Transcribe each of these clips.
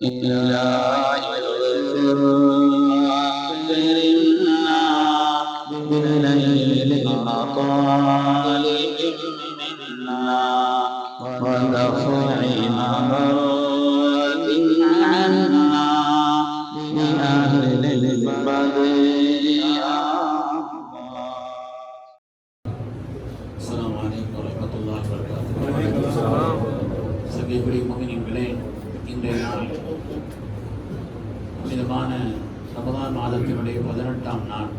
إلهي اغفر لنا بنيل مطالب منا ودفع مضرات عنا بأهل البدر يا الله. السلام عليكم ورحمة الله وبركاته. சபைக்குரிய முஃமினீன்களே, இன்றைய நாள் புனிதமான ரமதான் மாதத்தினுடைய 18ஆம் நாள்.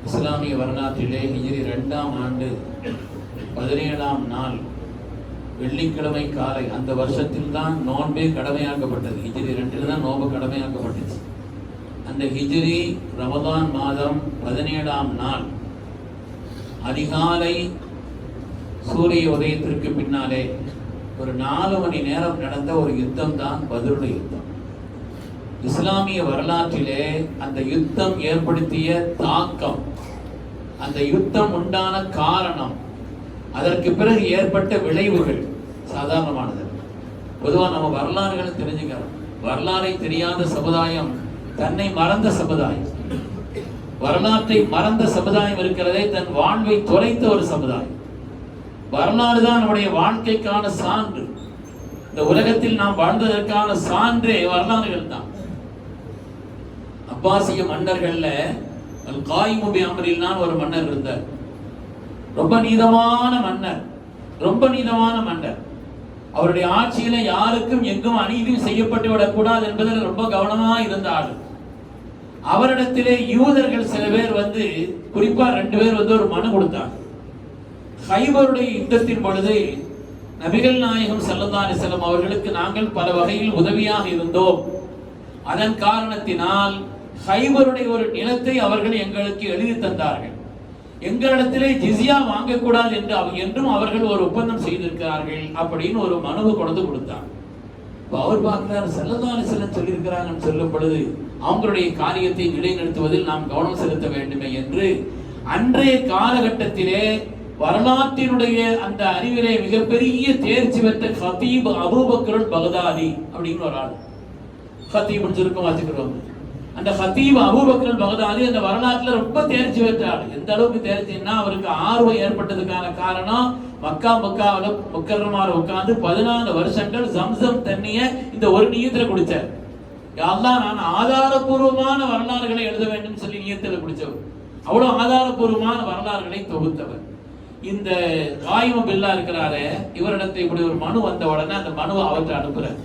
இஸ்லாமிய வரலாற்றிலே ஹிஜ்ரி 2ஆம் ஆண்டு 17ஆம் நாள் வெள்ளிக்கிழமை காலை அந்த வருஷத்தில் தான் நோன்பே கடமையாக்கப்பட்டது. ஹிஜ்ரி 2 தான் நோன்பு கடமையாக்கப்பட்டுச்சு. அந்த ஹிஜ்ரி ரமதான் மாதம் 17ஆம் நாள் அதிகாலை சூரிய உதயத்திற்கு பின்னாலே ஒரு 4 மணி நேரம் நடந்த ஒரு யுத்தம் தான் பத்ருடைய யுத்தம். இஸ்லாமிய வரலாற்றிலே அந்த யுத்தம் ஏற்படுத்திய தாக்கம், அந்த யுத்தம் உண்டான காரணம், அதற்கு பிறகு ஏற்பட்ட விளைவுகள் சாதாரணமானது. பொதுவாக நம்ம வரலாறுகளை தெரிஞ்சுக்கிறோம். வரலாறை தெரியாத சமுதாயம் தன்னை மறந்த சமுதாயம். வரலாற்றை மறந்த சமுதாயம் இருக்கிறதே தன் வாழ்வை தொலைத்த ஒரு சமுதாயம். வரலாறு தான் நம்முடைய வாழ்க்கைக்கான சான்று. இந்த உலகத்தில் நாம் வாழ்ந்ததற்கான சான்றே வரலாறுகள் தான். அப்பாசிய மன்னர்கள்ல அல்-காயிமு பி அம்ரில்லான் ஒரு மன்னர் இருந்தார். ரொம்ப நீதமான மன்னர், ரொம்ப நீதமான மன்னர். அவருடைய ஆட்சியில யாருக்கும் எங்கும் அநீதி செய்யப்பட்டு விடக்கூடாது என்பதில் ரொம்ப கவனமா இருந்த ஆள். அவரிடத்திலே யூதர்கள் சில பேர் வந்து, குறிப்பா 2 பேர் வந்து ஒரு மனு கொடுத்தாங்க. ஹைபருடைய யுத்தத்தின் பொழுது நபிகள் நாயகம் ஸல்லல்லாஹு அலைஹி வஸல்லம் அவர்களுக்கு நாங்கள் பல வகையில் உதவியாக இருந்தோம். அதன் காரணத்தினால் ஹைபருடைய ஒரு நிலத்தை அவர்கள் எங்களுக்கு எழுதி தந்தார்கள். எங்களிடத்திலே ஜிஸியா வாங்கக்கூடாது என்றும் அவர்கள் ஒரு ஒப்பந்தம் செய்திருக்கிறார்கள் அப்படின்னு ஒரு மனுவை கொண்டு கொடுத்தாங்க. அவர் பார்க்கிறார், ஸல்லல்லாஹு அலைஹி வஸல்லம் சொல்லியிருக்கிறாங்கன்னு சொல்லும் பொழுது அவங்களுடைய காரியத்தை நிலைநிறுத்துவதில் நாம் கவனம் செலுத்த வேண்டுமே என்று அன்றைய காலகட்டத்திலே வரலாற்றினுடைய அந்த அறிவிலே மிகப்பெரிய தேர்ச்சி பெற்ற ஹதீப் அபூபக்கர் பகதாதி அப்படின்னு ஒரு ஆள். ஹதீப் சுருக்கம் வச்சுக்கிறோம். அந்த ஹதீப் அபூபக்கர் பகதாதி அந்த வரலாற்றில் ரொம்ப தேர்ச்சி பெற்ற ஆள். எந்த அளவுக்கு தேர்ச்சின்னா, அவருக்கு ஆர்வம் ஏற்பட்டதுக்கான காரணம் மக்காவில் முக்கர்ரமால உட்கார்ந்து 14 வருஷங்கள் ஜம்சம் தண்ணிய இந்த ஒரு நியத்துல குடிச்சார். அல்லாஹ், நான் ஆதாரபூர்வமான வரலாறுகளை எழுத வேண்டும் சொல்லி நியத்துல குடிச்சவர். அவ்வளவு ஆதாரபூர்வமான வரலாறுகளை தொகுத்தவர். இந்த காயிமு பில்லா இருக்கிறாரு, இவரிடத்தை இப்படி ஒரு மனு வந்த உடனே அந்த மனுவை அவற்றை அனுப்புறார்.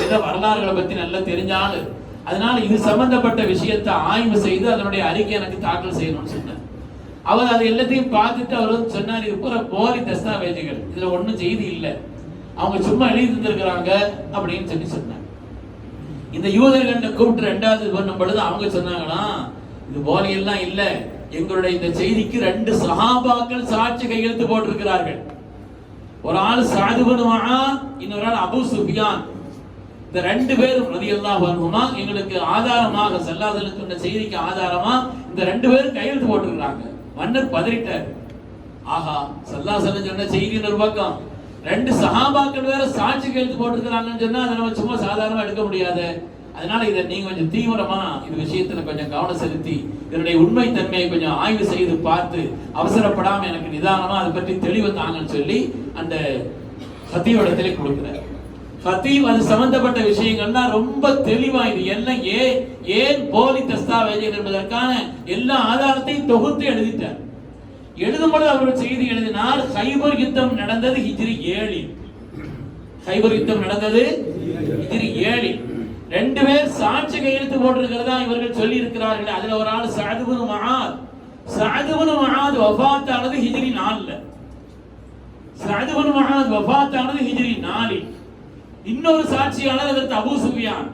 இத வரலாறுகளை பத்தி நல்லா தெரிஞ்சாலும், அதனால இது சம்பந்தப்பட்ட விஷயத்தை ஆய்வு செய்து அதனுடைய அறிக்கை எனக்கு தாக்கல் செய்யணும்னு சொன்னார். அவர் அது எல்லாத்தையும் பார்த்துட்டு அவர் சொன்னார், இது பூரா போலி தஸ்தாவேஜுகள், இதுல ஒன்றும் செய்தி இல்லை, அவங்க சும்மா எழுதி தந்திருக்கிறாங்க அப்படின்னு சொல்லி சொன்னார். இந்த யூதர்கள் கூப்பிட்டு 2வது பண்ணும் பொழுது அவங்க சொன்னாங்களாம், இது போலி எல்லாம் இல்ல, எங்களுடைய இந்த செய்திக்கு 2 சஹாபாக்கள் சாட்சி கையெழுத்து போட்டிருக்கிறார்கள். ஒரு ஆள் சஅத் இப்னு முஆத், இன்னொரு ஆள் அபூ சுஃபியான். இந்த 2 பேரும் ரலியல்லாஹு அன்ஹுமா எங்களுக்கு ஆதாரமாக, ஸல்லல்லாஹு அலைஹி வஸல்லம் சொன்ன செய்திக்கு ஆதாரமா இந்த 2 பேரும் கையெழுத்து போட்டிருக்கிறாங்க. மன்னர் பதறிட்டார். ஆஹா, ஸல்லல்லாஹு அலைஹி வஸல்லம் சொன்ன செய்தி ஒரு பக்கம், 2 சஹாபாக்கள் வேற சாட்சி கையெழுத்து போட்டிருக்கிறாங்கன்னு சொன்னா அதை நம்ம சும்மா சாதாரணமா எடுக்க முடியாது. அதனால இதை நீங்க கொஞ்சம் தீவிரமா இது விஷயத்துல கொஞ்சம் கவனம் செலுத்தி இதனுடைய உண்மை தன்மையை கொஞ்சம் ஆய்வு செய்து பார்த்து அவசரப்படாம எனக்கு நிதானமா அதை பற்றி தெளிவு தாங்கன்னு சொல்லி அந்த ஹதீவடத்திலே கொடுக்கிறார். ஹதீப் அது சம்பந்தப்பட்ட விஷயங்கள்னா ரொம்ப தெளிவா இது எல்லாம் ஏன் போலி தஸ்தாவேஜ் என்பதற்கான எல்லா ஆதாரத்தையும் தொகுத்து எழுதிட்டார். எழுதும்போது அவர் செய்தி எழுதினார், ஹைபர் யுத்தம் நடந்தது ஹிஜ்ரி 7. ஹைபர் யுத்தம் நடந்தது ஹிஜ்ரி 7. 2 பேர் சாட்சி கையெழுத்து போட்டிருக்கிறதா இவர்கள் சொல்லி இருக்கிறார்கள். அதுல ஒரு ஆள் சஅத் இப்னு முஆத். சஅத் இப்னு முஆத் வஃபாத் ஆனது ஹிஜ்ரி 4. சஅத் இப்னு முஆத் வஃபாத் ஆனது ஹிஜ்ரி 4. இன்னொரு சாட்சியாளர் அதற்கு அபூ சுஃபியான்.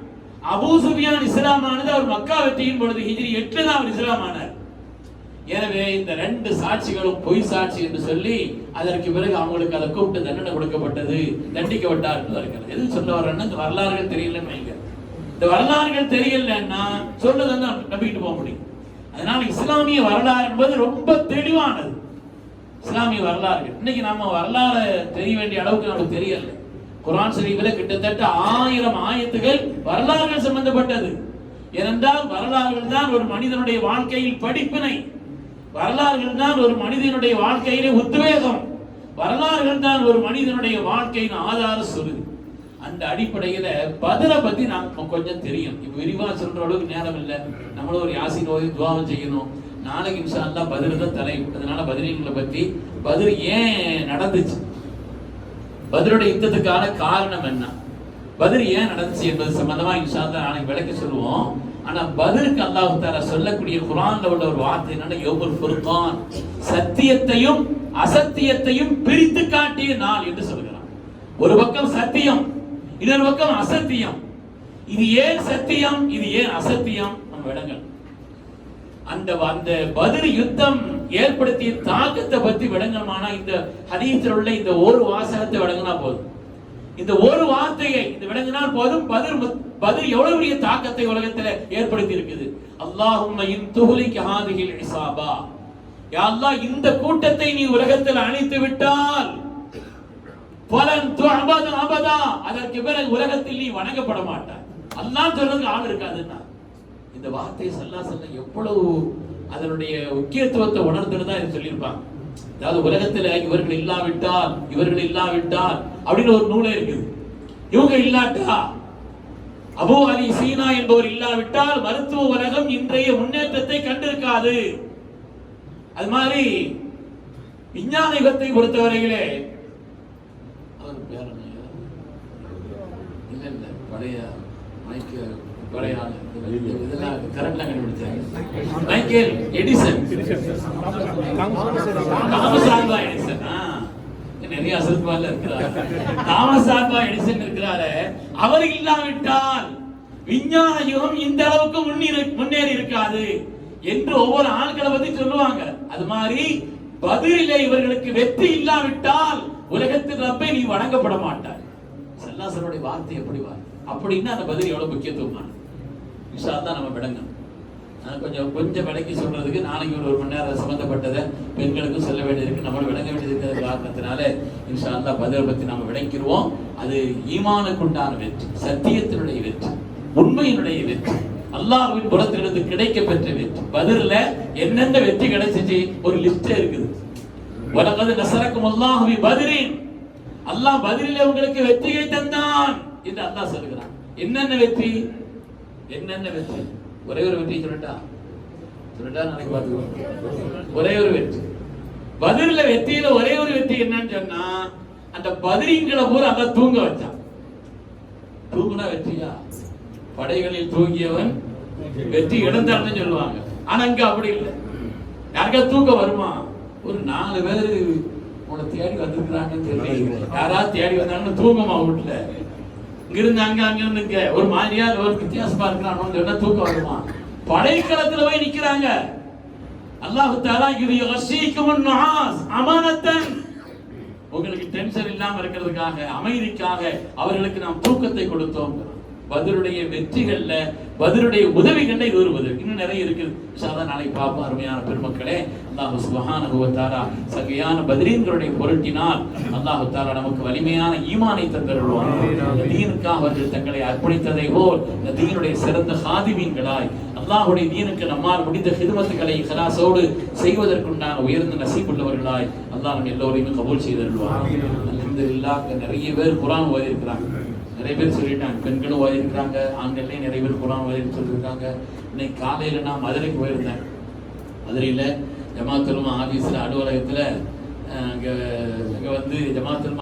அபூ சுஃபியான் இஸ்லாம் ஆனது அவர் மக்கா வெற்றியின் பொழுது ஹிஜ்ரி 8 தான் அவர் இஸ்லாம் ஆனார். எனவே இந்த 2 சாட்சிகளும் பொய் சாட்சி என்று சொல்லி அதற்கு பிறகு அவங்களுக்கு அதை கூப்பிட்டு தண்டனை கொடுக்கப்பட்டது, தண்டிக்கப்பட்டார்கள் இருக்கிறது. எது சொல்ல வர்றேன்னா, இந்த வரலாறுகள் தெரியலன்னு வைங்க. இந்த வரலாறுகள் தெரியலன்னா சொல்லுதுன்னு நம்பிக்கிட்டு போக முடியும். அதனால இஸ்லாமிய வரலாறு என்பது ரொம்ப தெளிவானது. இஸ்லாமிய வரலாறுகள் இன்னைக்கு நம்ம வரலாறு தெரிய வேண்டிய அளவுக்கு நமக்கு தெரியல. குர்ஆன் ஷரீஃபில் கிட்டத்தட்ட 1000 ஆயத்துகள் வரலாறுகள் சம்பந்தப்பட்டது. ஏனென்றால் வரலாறுகள் தான் ஒரு மனிதனுடைய வாழ்க்கையில் படிப்பினை, வரலாறுகள் தான் ஒரு மனிதனுடைய வாழ்க்கையிலே உத்வேகம், வரலாறுகள் தான் ஒரு மனிதனுடைய வாழ்க்கையின் ஆதார சுருதி. அந்த அடிப்படையில பத்ரை பத்தி நமக்கு கொஞ்சம் தெரியும். இப்ப விரிவா சொல்ற அளவுக்கு நேரம் இல்லை. நம்மளும் ஒரு யாசீன் ஓதி துஆவும் செய்யணும். நாளைக்கு இன்ஷா அல்லாஹ் பத்ர் தான் தலைப்பு. அதனால பத்ரீன்களை பத்தி, பத்ர் ஏன் நடந்துச்சு, பத்ருடைய யுத்தத்துக்கான காரணம் என்ன, பத்ர் ஏன் நடந்துச்சு என்பது சம்பந்தமா இன்ஷா அல்லாஹ் நாளைக்கு விளக்க சொல்லுவோம். ஆனா பத்ருக்கு அல்லாஹ் தஆலா சொல்லக்கூடிய குர்ஆன்ல உள்ள ஒரு வார்த்தை என்னன்னா யௌமுல் ஃபுர்கான், சத்தியத்தையும் அசத்தியத்தையும் பிரித்து காட்டிய நாள் என்று சொல்கிறான். ஒரு பக்கம் சத்தியம், இன்னொரு பக்கம் அசத்தியம். இது ஏன் சத்தியம், இது ஏன் அசத்தியம், நம்ம விளங்கணும். அந்த பத்ர் யுத்தம் ஏற்படுத்திய தாக்கத்தை பத்தி விளங்கணுமானா இந்த ஹதீஸில் உள்ள இந்த ஒரு வாசகத்தை விளங்கினா போதும், இந்த ஒரு வார்த்தையை இந்த விளங்கினால் போதும். பத்ர் எவ்வளவு பெரிய தாக்கத்தை உலகத்தில் ஏற்படுத்தி இருக்குது. அல்லாஹும்ம இன் துஹ்லிக ஹாதிஹில் இஸாபா, யா அல்லாஹ் இந்த கூட்டத்தை நீ உலகத்தில் அழித்து விட்டால் ஃபலன் துஅபத அபதா, அதற்கு பிறகு உலகத்தில் நீ வணங்கப்பட மாட்டாய். அல்லாஹ் சொல்றதுக்கு ஆள் இருக்காதுன்னா இந்த வார்த்தை ஸல்லல்லாஹு அலைஹி வஸல்லம் எவ்வளவு அதனுடைய முக்கியத்துவத்தை உணர்ந்துட்டு தான் இது சொல்லியிருப்பாங்க. அதாவது உலகத்தில் இவர்கள் இல்லாவிட்டால் அப்படின்னு ஒரு நூலே இருக்குது. இவங்க இல்லாட்டா, அபூ அலி சீனா என்பவர் இல்லாவிட்டால் மருத்துவ உலகம் இன்றைய முன்னேற்றத்தை கண்டிருக்காது. அது மாதிரி விஞ்ஞான யுகத்தை பொறுத்தவரையிலே அவர் பேர் இல்ல பழைய Michael Edison, Thomas Alva Edison, நிறைய அசல்பால இருக்கிறார். தாமஸ் ஆல்வா எடிசன் இருக்கிறாரு. அவர் இல்லாவிட்டால் விஞ்ஞான யுகம் இந்த அளவுக்கு முன்னேறி இருக்காது என்று ஒவ்வொரு ஆட்களை பத்தி சொல்லுவாங்க. அது மாதிரி பத்ரிலே இவர்களுக்கு வெற்றி இல்லாவிட்டால் உலகத்தில் ரப்பை நீ வணங்கப்பட மாட்டார். ஸல்லல்லாஹு வார்த்தை எப்படி அப்படின்னா அந்த பத்ர் எவ்வளவு முக்கியத்துவமான இன்ஷா அல்லாஹ் நம்ம விளங்கணும். கொஞ்சம் விளக்கி சொல்றதுக்கு நாளைக்கு ஒரு மணி நேரம் சம்பந்தப்பட்டதை பெண்களுக்கும் சொல்ல வேண்டியிருக்கு, நம்மளோட விளங்க வேண்டியது காரணத்தினால இன்ஷா அல்லாஹ் பத்ரை பத்தி நம்ம விளக்கிடுவோம். அது ஈமானுக்கு உண்டான வெற்றி, சத்தியத்தினுடைய வெற்றி, உண்மையினுடைய வெற்றி, அல்லாஹ்வின் புறத்திலிருந்து கிடைக்க பெற்ற வெற்றி. பத்ர்ல என்னென்ன வெற்றி கிடைச்சிச்சு ஒரு லிஸ்ட் இருக்குது. வலகத் நஸரக்கும் அல்லாஹு பி பத்ரின், அல்லாஹ் பத்ரிலே உங்களுக்கு வெற்றியை தந்தான் என்று அல்லாஹ் சொல்கிறான். என்னென்ன வெற்றி, ஒரே ஒரு வெற்றி சொல்லட்டா நாளைக்கு பார்த்துக்கோ. ஒரே ஒரு வெற்றி பத்ர்ல வெற்றியில ஒரே ஒரு வெற்றி என்னன்னு சொன்னா, அந்த பத்ரீன்களை பூரா அல்லாஹ் தூங்க வச்சான். தூங்குனா வெற்றியா? படைகளில் தூங்கியவன் வெற்றி இழந்தான்னு சொல்லுவாங்க. ஆனா இங்க அப்படி இல்லை. யாருக்கா தூக்கம் வருமா? ஒரு 4 பேர் உங்களை தேடி வந்திருக்கிறாங்கன்னு சொல்லி யாராவது தேடி வந்தாங்கன்னு தூங்கமா வீட்டுல இங்கிருந்து அங்கிருந்து ஒரு மாதிரியா ஒரு வித்தியாசமா இருக்கிறான்னு சொன்னா தூக்கம் வருமா? படைக்களத்துல போய் நிக்கிறாங்க. அல்லாஹ் தஆலா இது யஸீகுமுன் நுஆஸ் அமானத்தன், உங்களுக்கு டென்ஷன் இல்லாம இருக்கிறதுக்காக, அமைதிக்காக அவர்களுக்கு நாம் தூக்கத்தை கொடுத்தோம். பத்ருடைய வெற்றிகள்ல, பத்ருடைய உதவிகள்ல இது ஒரு உதவி. இன்னும் நிறைய இருக்குது. இன்ஷாஅல்லாஹ் நாளைக்கு பார்ப்போம். அருமையான பெருமக்களே, அல்லாஹ் சுப்ஹானஹு வ தஆலா சகையான பத்ரீன்களுடைய பொருட்டினால் அல்லாஹ் தஆலா நமக்கு வலிமையான ஈமானை தந்தருள்வான். தீனுக்காக அவர்கள் தங்களை அர்ப்பணித்ததை போல் இந்த தீனுடைய சிறந்த ஹாதிமீன்களாய் அல்லாஹ்வுடைய தீனுக்கு நம்மால் முடிந்த ஹிதமத்துகளை இஹ்லாஸோடு செய்வதற்குண்டான உயர்ந்த நசீபுள்ளவர்களாய் அல்லாஹ் நம்ம எல்லோரையும் கபூல் செய்தருள்வான். அல்ஹம்துலில்லாஹ். நிறைய பேர் குர்ஆன் ஓதி இருக்கிறாங்க, நிறைய பேர் சொல்லிட்டாங்க. பெண்களும் ஓதிருக்காங்க, ஆண்கள்லேயும் நிறைய பேர் குர்ஆன் ஓதி சொல்லியிருக்காங்க. இன்னைக்கு காலையில் நான் மதுரைக்கு போயிருந்தேன். மதுரையில் ஜமாத்துல் உலமா ஆஃபீஸில் அலுவலகத்தில் அங்கே வந்து ஜமாத்துல்